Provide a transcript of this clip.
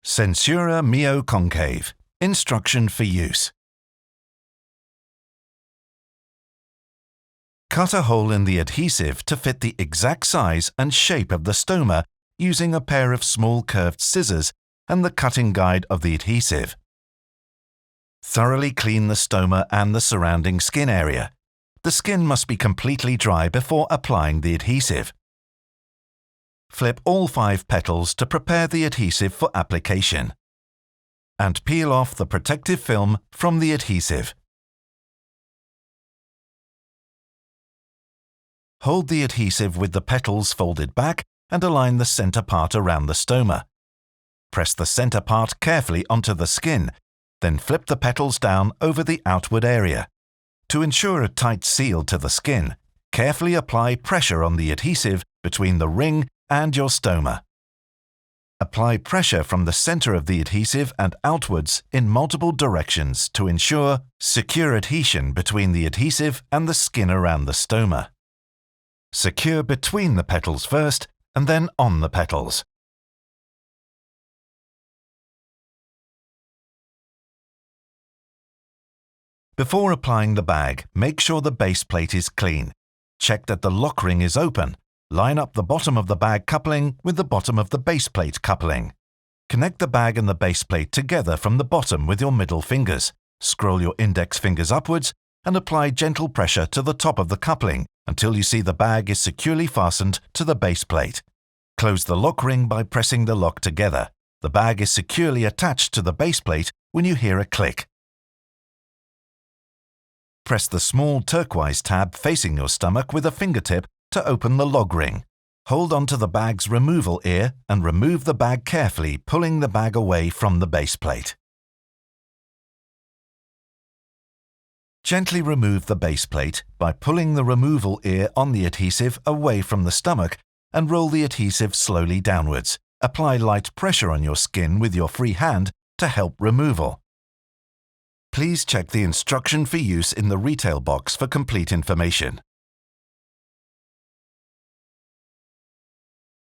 SenSura Mio Concave. Instruction for use. Cut a hole in the adhesive to fit the exact size and shape of the stoma using a pair of small curved scissors and the cutting guide of the adhesive. Thoroughly clean the stoma and the surrounding skin area. The skin must be completely dry before applying the adhesive. Flip all 5 petals to prepare the adhesive for application. And peel off the protective film from the adhesive. Hold the adhesive with the petals folded back and align the center part around the stoma. Press the center part carefully onto the skin, then flip the petals down over the outward area. To ensure a tight seal to the skin, carefully apply pressure on the adhesive between the ring and your stoma. Apply pressure from the center of the adhesive and outwards in multiple directions to ensure secure adhesion between the adhesive and the skin around the stoma. Secure between the petals first and then on the petals. Before applying the bag, make sure the base plate is clean. Check that the lock ring is open. Line up the bottom of the bag coupling with the bottom of the base plate coupling. Connect the bag and the base plate together from the bottom with your middle fingers. Scroll your index fingers upwards and apply gentle pressure to the top of the coupling until you see the bag is securely fastened to the base plate. Close the lock ring by pressing the lock together. The bag is securely attached to the base plate when you hear a click. Press the small turquoise tab facing your stomach with a fingertip to open the log ring. Hold onto the bag's removal ear and remove the bag carefully, pulling the bag away from the base plate. Gently remove the base plate by pulling the removal ear on the adhesive away from the stomach and roll the adhesive slowly downwards. Apply light pressure on your skin with your free hand to help removal. Please check the instruction for use in the retail box for complete information.